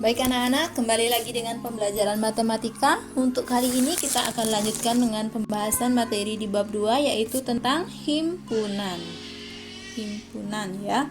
Baik anak-anak, kembali lagi dengan pembelajaran matematika. Untuk kali ini kita akan lanjutkan dengan pembahasan materi di bab 2, yaitu tentang himpunan. Himpunan ya.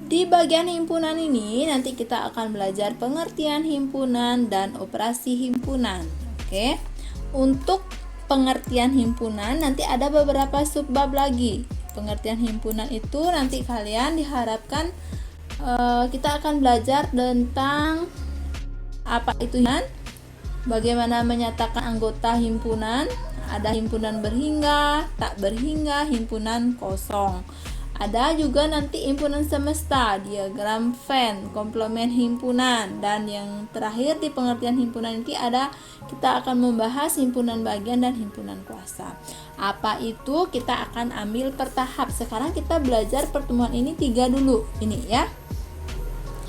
Di bagian himpunan ini nanti kita akan belajar pengertian himpunan dan operasi himpunan. Oke. Untuk pengertian himpunan nanti ada beberapa subbab lagi. Pengertian himpunan itu nanti kalian diharapkan kita akan belajar tentang apa itu himpunan, bagaimana menyatakan anggota himpunan, ada himpunan berhingga, tak berhingga, himpunan kosong. Ada juga nanti himpunan semesta, diagram Venn, komplement himpunan, dan yang terakhir di pengertian himpunan ini kita akan membahas himpunan bagian dan himpunan kuasa. Apa itu kita akan ambil per tahap. Sekarang kita belajar pertemuan ini 3 dulu. Ini ya.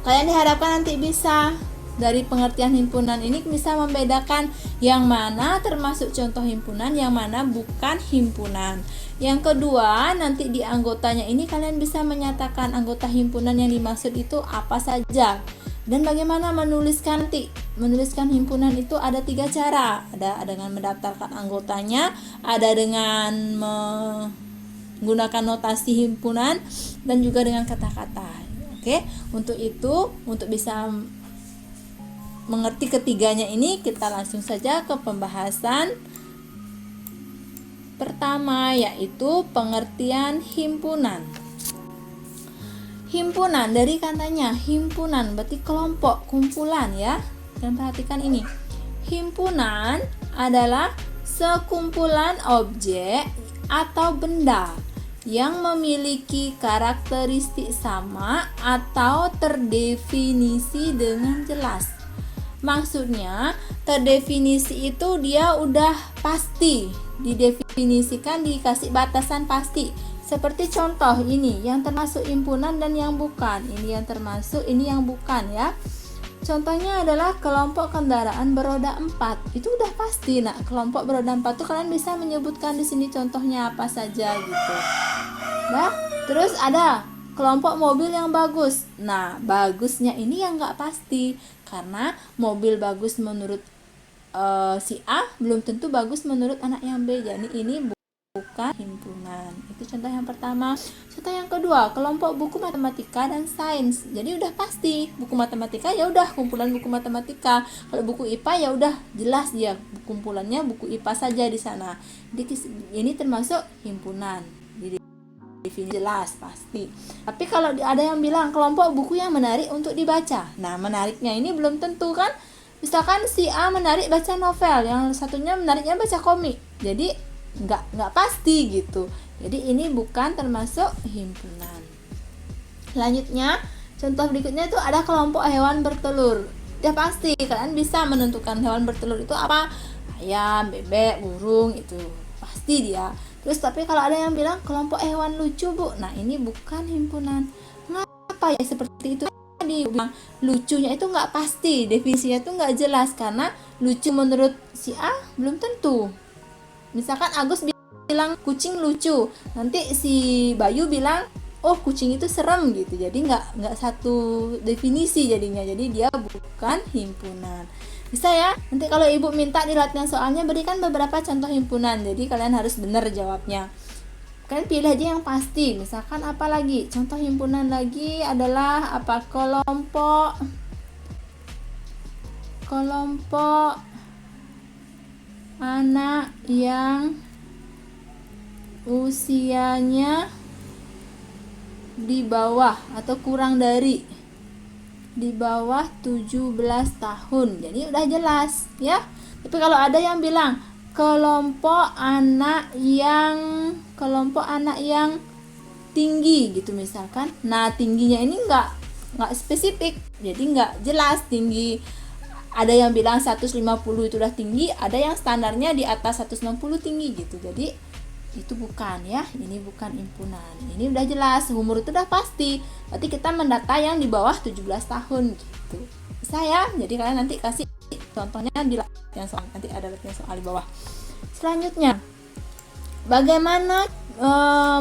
Kalian diharapkan nanti bisa dari pengertian himpunan ini bisa membedakan yang mana termasuk contoh himpunan, yang mana bukan himpunan. Yang kedua, nanti di anggotanya ini kalian bisa menyatakan anggota himpunan yang dimaksud itu apa saja. Dan bagaimana menuliskan himpunan itu ada 3 cara. Ada dengan mendaftarkan anggotanya, ada dengan menggunakan notasi himpunan, dan juga dengan kata-kata. Oke, untuk bisa mengerti ketiganya ini, kita langsung saja ke pembahasan pertama, yaitu pengertian himpunan. Himpunan dari katanya himpunan berarti kelompok, kumpulan ya. Dan perhatikan ini. Himpunan adalah sekumpulan objek atau benda yang memiliki karakteristik sama atau terdefinisi dengan jelas. Maksudnya, terdefinisi itu dia udah pasti, didefinisikan, dikasih batasan pasti. Seperti contoh ini, yang termasuk himpunan dan yang bukan. Ini yang termasuk, ini yang bukan ya. Contohnya adalah kelompok kendaraan beroda 4. Itu udah pasti. Nah, kelompok beroda 4 tuh kalian bisa menyebutkan di sini contohnya apa saja gitu. Nah, terus ada kelompok mobil yang bagus. Nah, bagusnya ini yang nggak pasti, karena mobil bagus menurut si A belum tentu bagus menurut anak yang B. Jadi ini bukan himpunan. Itu contoh yang pertama. Contoh yang kedua, kelompok buku matematika dan sains. Jadi udah pasti, buku matematika ya udah kumpulan buku matematika. Kalau buku IPA ya udah jelas dia kumpulannya buku IPA saja di sana. Jadi ini termasuk himpunan. Definisi jelas pasti. Tapi kalau ada yang bilang kelompok buku yang menarik untuk dibaca. Nah, menariknya ini belum tentu kan. Misalkan si A menarik baca novel, yang satunya menariknya baca komik. Jadi nggak pasti gitu. Jadi ini bukan termasuk himpunan. Selanjutnya, contoh berikutnya itu ada kelompok hewan bertelur. Ya pasti kalian bisa menentukan hewan bertelur itu apa? Ayam, bebek, burung, itu pasti dia. Terus tapi kalau ada yang bilang kelompok hewan lucu, Bu. Nah, ini bukan himpunan. Kenapa ya seperti itu? Dibilang lucunya itu nggak pasti, definisinya itu nggak jelas, karena lucu menurut si A belum tentu. Misalkan Agus bilang kucing lucu, nanti si Bayu bilang oh kucing itu serem gitu. Jadi nggak satu definisi jadinya. Jadi dia bukan himpunan. Bisa ya, nanti kalau ibu minta di latihan soalnya berikan beberapa contoh himpunan. Jadi kalian harus benar jawabnya. Kalian pilih aja yang pasti. Misalkan apa lagi? Contoh himpunan lagi adalah apa? Kelompok anak yang usianya di bawah atau kurang dari di bawah 17 tahun. Jadi udah jelas ya. Tapi kalau ada yang bilang kelompok anak yang tinggi gitu misalkan. Nah, tingginya ini enggak spesifik. Jadi enggak jelas tinggi. Ada yang bilang 150 itu udah tinggi, ada yang standarnya di atas 160 tinggi gitu. Jadi itu bukan ya, ini bukan himpunan. Ini udah jelas, umur itu udah pasti. Berarti kita mendata yang di bawah 17 tahun gitu. Bisa ya? Jadi kalian nanti kasih contohnya di latihan soal, nanti ada latihan soal di bawah. Selanjutnya, bagaimana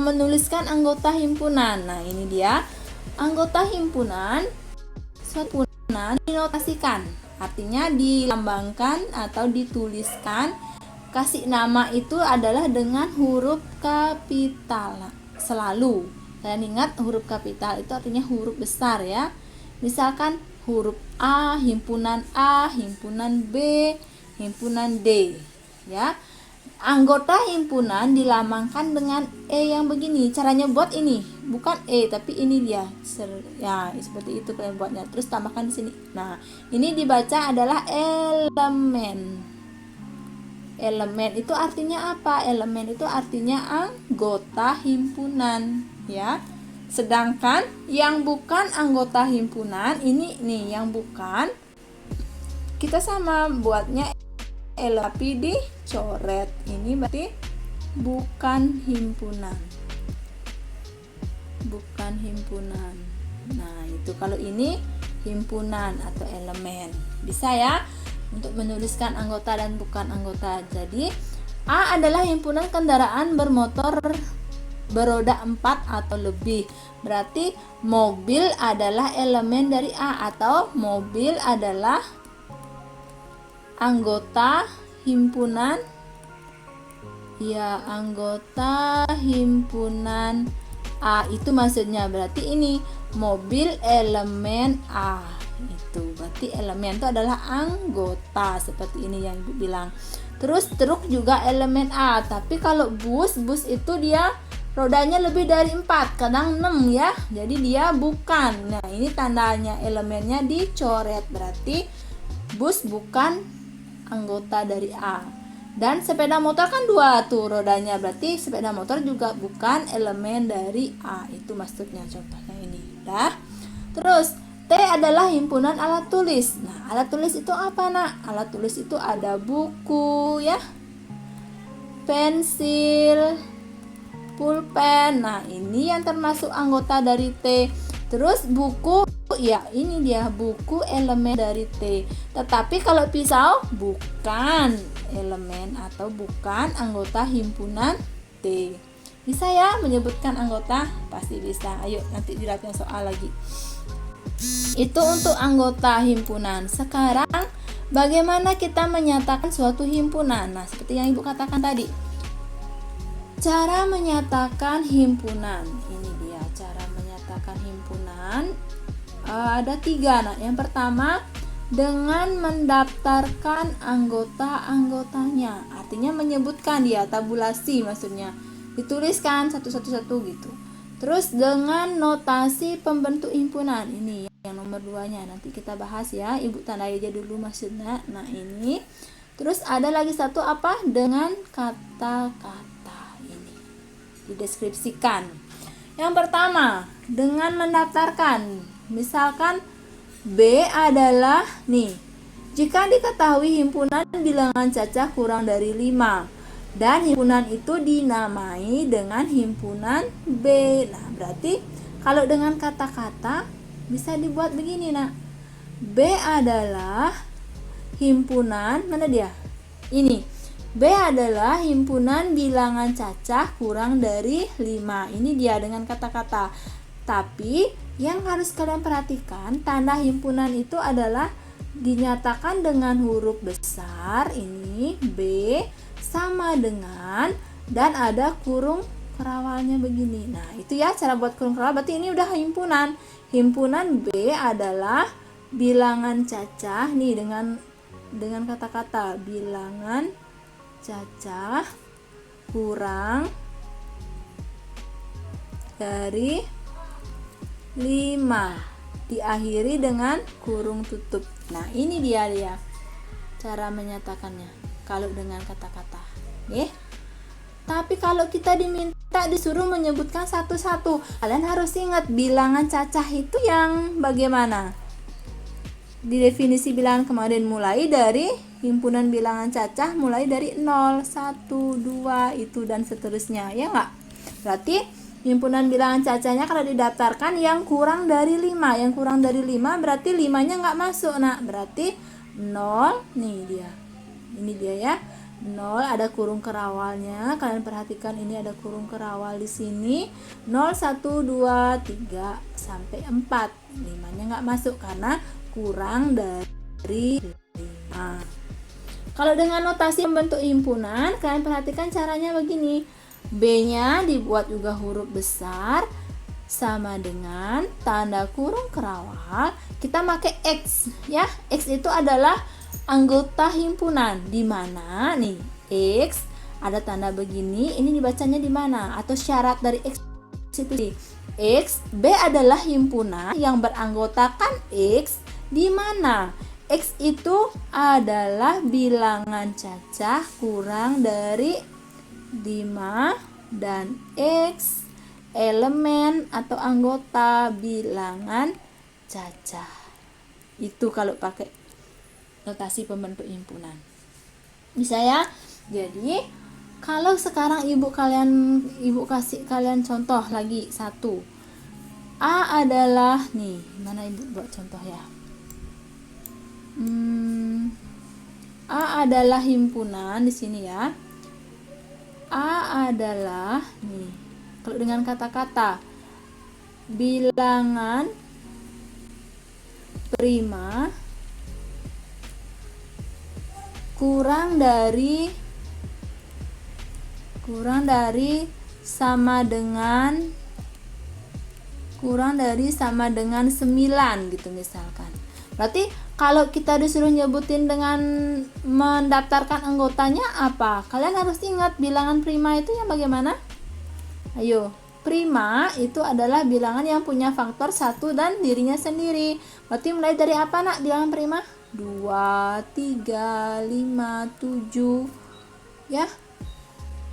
menuliskan anggota himpunan? Nah, ini dia. Anggota himpunan suatu himpunan dinotasikan, artinya dilambangkan atau dituliskan, kasih nama itu adalah dengan huruf kapital. Nah, selalu kalian ingat huruf kapital itu artinya huruf besar ya. Misalkan huruf A, himpunan B, himpunan D ya. Anggota himpunan dilambangkan dengan E yang begini. Caranya buat ini, bukan E tapi ini dia. Ya, seperti itu kalian buatnya. Terus tambahkan di sini. Nah, ini dibaca adalah elemen. Elemen itu artinya apa? Elemen itu artinya anggota himpunan, ya. Sedangkan yang bukan anggota himpunan ini nih, yang bukan kita sama buatnya tapi dicoret. Ini berarti bukan himpunan. Bukan himpunan. Nah, itu kalau ini himpunan atau elemen. Bisa ya untuk menuliskan anggota dan bukan anggota. Jadi A adalah himpunan kendaraan bermotor beroda 4 atau lebih. Berarti mobil adalah elemen dari A, atau mobil adalah anggota himpunan, ya, anggota himpunan A itu maksudnya. Berarti ini mobil elemen A, itu berarti elemen itu adalah anggota, seperti ini yang Ibu bilang. Terus truk juga elemen A, tapi kalau bus itu dia rodanya lebih dari 4, kadang 6 ya, jadi dia bukan. Nah, ini tandanya elemennya dicoret, berarti bus bukan anggota dari A. Dan sepeda motor kan 2 tuh rodanya, berarti sepeda motor juga bukan elemen dari A, itu maksudnya contohnya ini. Dah. Terus T adalah himpunan alat tulis. Nah, alat tulis itu apa, Nak? Alat tulis itu ada buku ya, pensil, pulpen. Nah, ini yang termasuk anggota dari T. Terus buku, ya ini dia buku elemen dari T. Tetapi kalau pisau bukan elemen atau bukan anggota himpunan T. Bisa ya menyebutkan anggota? Pasti bisa. Ayo nanti dilihatnya soal lagi. Itu untuk anggota himpunan. Sekarang bagaimana kita menyatakan suatu himpunan? Nah, seperti yang Ibu katakan tadi. Cara menyatakan himpunan. Ini dia cara menyatakan himpunan. Ada 3. Nah, yang pertama dengan mendaftarkan anggota-anggotanya, artinya menyebutkan dia, tabulasi maksudnya, dituliskan satu-satu gitu. Terus dengan notasi pembentuk himpunan, ini yang nomor 2-nya nanti kita bahas ya, Ibu tandai aja dulu maksudnya. Nah, ini terus ada lagi satu apa, dengan kata-kata, ini dideskripsikan. Yang pertama dengan mendaftarkan, misalkan B adalah nih, jika diketahui himpunan bilangan cacah kurang dari 5 dan himpunan itu dinamai dengan himpunan B. Nah, berarti kalau dengan kata-kata bisa dibuat begini, Nak. B adalah himpunan, mana dia? Ini. B adalah himpunan bilangan cacah kurang dari 5. Ini dia dengan kata-kata. Tapi yang harus kalian perhatikan, tanda himpunan itu adalah dinyatakan dengan huruf besar, ini B sama dengan, dan ada kurung kerawalnya begini. Nah, itu ya cara buat kurung kerawal. Berarti ini udah himpunan. Himpunan B adalah bilangan cacah nih, dengan kata-kata bilangan cacah kurang dari 5, diakhiri dengan kurung tutup. Nah, ini dia cara menyatakannya kalau dengan kata-kata. Tapi kalau kita disuruh menyebutkan satu-satu, kalian harus ingat bilangan cacah itu yang bagaimana? Di definisi bilangan kemarin, mulai dari himpunan bilangan cacah mulai dari 0, 1, 2 itu dan seterusnya, ya enggak? Berarti himpunan bilangan cacahnya kalau didaftarkan yang kurang dari 5. Yang kurang dari 5 berarti 5-nya nggak masuk. Nah, berarti 0. Nih dia. Ini dia ya. 0 ada kurung kerawalnya. Kalian perhatikan ini ada kurung kerawal di sini. 0, 1, 2, 3 sampai 4. 5-nya nggak masuk karena kurang dari 5. Kalau dengan notasi pembentuk himpunan, kalian perhatikan caranya begini. B-nya dibuat juga huruf besar sama dengan tanda kurung kerawal. Kita pakai X ya. X itu adalah anggota himpunan, di mana nih X ada tanda begini, ini dibacanya di mana? Atau syarat dari X itu X, B adalah himpunan yang beranggotakan X, di mana X itu adalah bilangan cacah kurang dari 5 dan X elemen atau anggota bilangan cacah. Itu kalau pakai notasi pembentuk himpunan. Bisa ya? Jadi kalau sekarang ibu kasih kalian contoh lagi satu. A adalah nih, mana ibu buat contoh ya? A adalah himpunan di sini ya. A adalah nih, kalau dengan kata-kata bilangan prima kurang sama dengan 9 gitu misalkan. Berarti kalau kita disuruh nyebutin dengan mendaftarkan anggotanya apa? Kalian harus ingat bilangan prima itu yang bagaimana? Ayo, prima itu adalah bilangan yang punya faktor 1 dan dirinya sendiri. Berarti mulai dari apa nak bilangan prima? 2, 3, 5, 7 ya.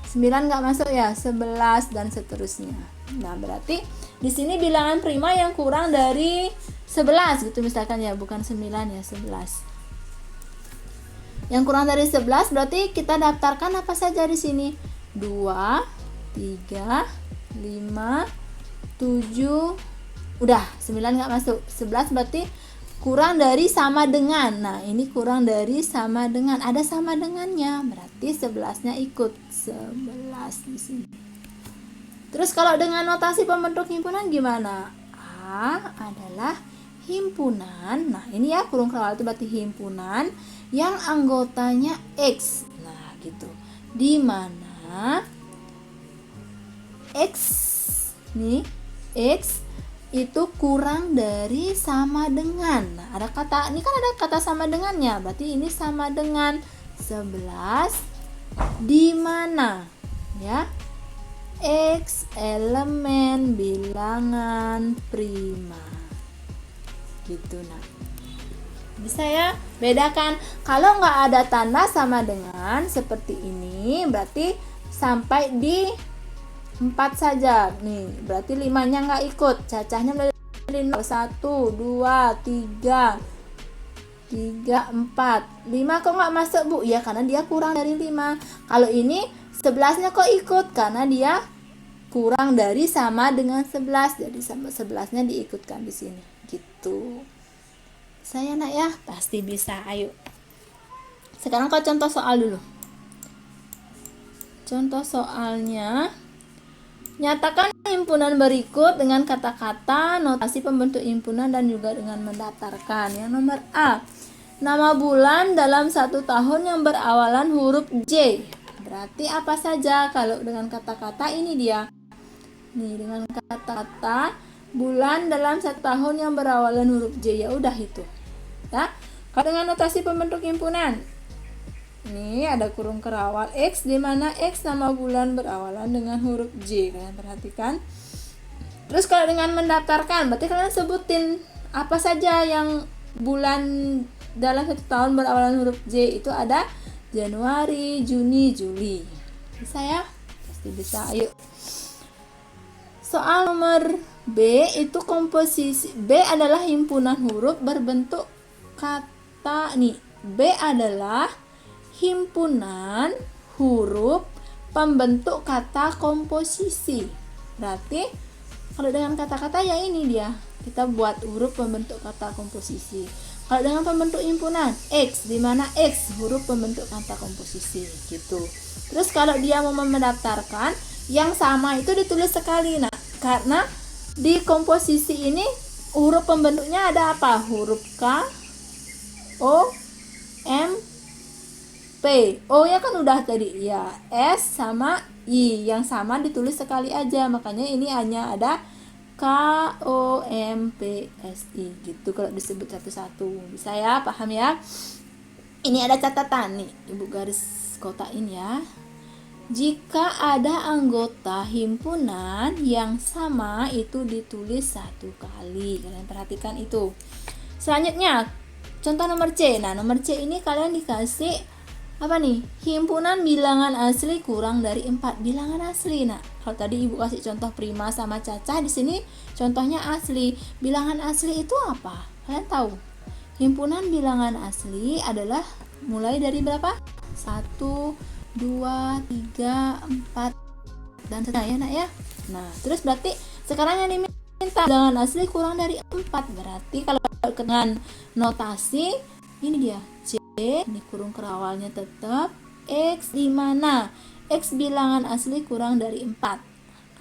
9 nggak masuk ya, 11 dan seterusnya. Nah, berarti di sini bilangan prima yang kurang dari 11 gitu misalkan ya, bukan 9 ya, 11. Yang kurang dari 11 berarti kita daftarkan apa saja di sini? 2, 3, 5, 7. Udah, 9 nggak masuk. 11 berarti kurang dari sama dengan. Nah, ini kurang dari sama dengan. Ada sama dengannya. Berarti 11-nya ikut. 11 di sini. Terus kalau dengan notasi pembentuk himpunan gimana? A adalah himpunan. Nah, ini ya kurung kerawal itu berarti himpunan yang anggotanya X. Nah, gitu. Di mana X nih, X itu kurang dari sama dengan. Nah, ada kata, ini kan ada kata sama dengannya. Berarti ini sama dengan 11 di mana? Ya. X elemen bilangan prima. Gitu nah. Bisa ya? Bedakan. Kalau nggak ada tanda sama dengan seperti ini, berarti sampai di 4 saja nih, berarti 5-nya nggak ikut, cacahnya dari 0, 1, 2, 3, 4, 5 kok nggak masuk bu? Ya karena dia kurang dari 5. Kalau ini 11-nya kok ikut? Karena dia kurang dari sama dengan 11, jadi sama 11-nya diikutkan di sini gitu. Saya nak ya, pasti bisa. Ayo sekarang kau contoh soal dulu. Contoh soalnya, nyatakan himpunan berikut dengan kata-kata, notasi pembentuk himpunan, dan juga dengan mendaftarkan. Yang nomor A, nama bulan dalam 1 tahun yang berawalan huruf J. Berarti apa saja kalau dengan kata-kata ini dia? Nih, dengan kata-kata bulan dalam 1 tahun yang berawalan huruf J, ya udah itu. Ya. Kalau dengan notasi pembentuk himpunan, ini ada kurung kerawal X, di mana X nama bulan berawalan dengan huruf J. Kalian perhatikan. Terus kalau dengan mendaftarkan, berarti kalian sebutin apa saja yang bulan dalam 1 tahun berawalan huruf J. Itu ada Januari, Juni, Juli. Bisa ya? Pasti bisa. Ayo. Soal nomor B itu komposisi. B adalah himpunan huruf berbentuk kata. Nih, B adalah himpunan huruf pembentuk kata komposisi. Berarti kalau dengan kata-kata ya ini dia, kita buat huruf pembentuk kata komposisi. Kalau dengan pembentuk himpunan X, di mana X huruf pembentuk kata komposisi gitu. Terus kalau dia mau mendaftarkan yang sama itu ditulis sekali. Nah, karena di komposisi ini huruf pembentuknya ada apa? Huruf K, O, M, P. O ya kan udah tadi ya. S sama I yang sama ditulis sekali aja. Makanya ini hanya ada K O M P S I gitu kalau disebut satu-satu. Bisa ya, paham ya? Ini ada catatan nih, Ibu garis kotain ya. Jika ada anggota himpunan yang sama itu ditulis satu kali. Kalian perhatikan itu. Selanjutnya, contoh nomor C. Nah, nomor C ini kalian dikasih apa nih? Himpunan bilangan asli kurang dari 4. Bilangan asli. Nah, kalau tadi Ibu kasih contoh Prima sama Caca, di sini contohnya asli. Bilangan asli itu apa? Kalian tahu? Himpunan bilangan asli adalah mulai dari berapa? 1, 2, 3, 4 dan seterusnya nak ya. Nah, terus berarti sekarang yang diminta bilangan asli kurang dari 4. Berarti kalau dengan notasi ini dia C, ini kurung kerawalnya tetap X di mana X bilangan asli kurang dari 4.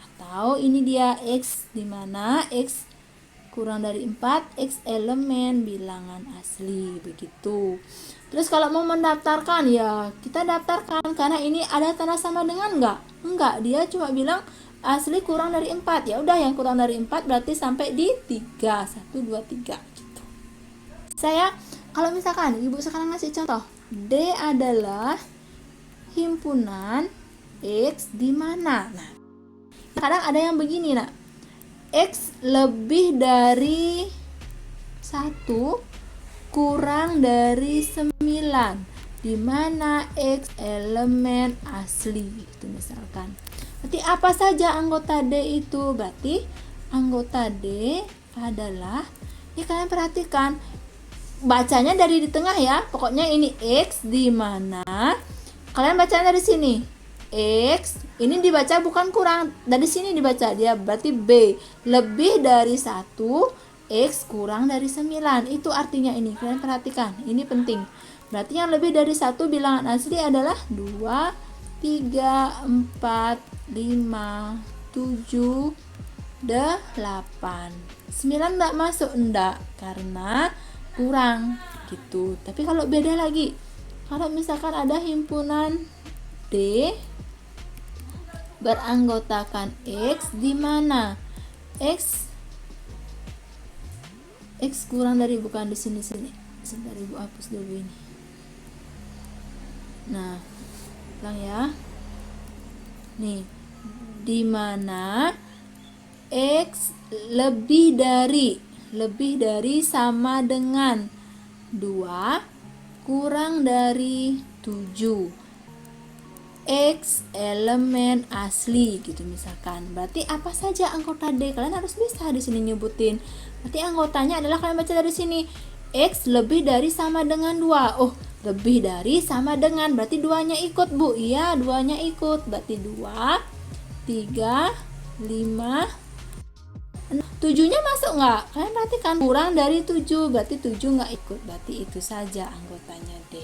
Atau ini dia X di mana X kurang dari 4, X elemen bilangan asli begitu. Terus kalau mau mendaftarkan ya kita daftarkan karena ini ada tanda sama dengan enggak, dia cuma bilang asli kurang dari 4. Ya udah, yang kurang dari 4 berarti sampai di 3, 1, 2, 3 gitu. Saya kalau misalkan Ibu sekarang ngasih contoh, D adalah himpunan X di mana? Nah, kadang ada yang begini nak, X lebih dari 1 kurang dari 9, di mana X elemen asli itu misalkan. Berarti apa saja anggota D itu? Berarti anggota D adalah, ini kalian perhatikan bacanya dari di tengah ya. Pokoknya ini X di mana kalian bacanya dari sini. X ini dibaca bukan kurang, dari sini dibaca dia, berarti B lebih dari 1, X kurang dari 9. Itu artinya ini, kalian perhatikan, ini penting. Berarti yang lebih dari 1 bilangan asli adalah 2, 3, 4, 5, 7, 8. 9 enggak masuk, enggak, karena kurang gitu. Tapi kalau beda lagi, kalau misalkan ada himpunan D beranggotakan X di mana X kurang dari, bukan di sini. Sebentar Ibu hapus dulu ini. Nah, ulang ya. Nih, di mana X lebih dari sama dengan 2 kurang dari 7. X elemen asli gitu misalkan. Berarti apa saja anggota D? Kalian harus bisa di sini nyebutin. Berarti anggotanya adalah, kalian baca dari sini, X lebih dari sama dengan 2. Oh, lebih dari sama dengan, berarti 2-nya ikut, Bu. Iya, 2-nya ikut. Berarti 2, 3, 5, 7-nya masuk nggak? Kalian perhatikan, kurang dari 7, berarti 7 nggak ikut. Berarti itu saja anggotanya D.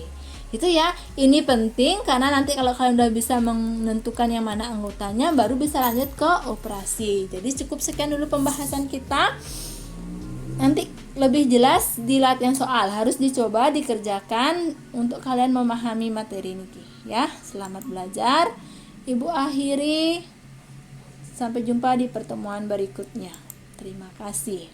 Itu ya, ini penting karena nanti kalau kalian udah bisa menentukan yang mana anggotanya, baru bisa lanjut ke operasi. Jadi cukup sekian dulu pembahasan kita. Nanti lebih jelas di latihan soal, harus dicoba dikerjakan untuk kalian memahami materi ini ya. Selamat belajar. Ibu akhiri, sampai jumpa di pertemuan berikutnya. Terima kasih.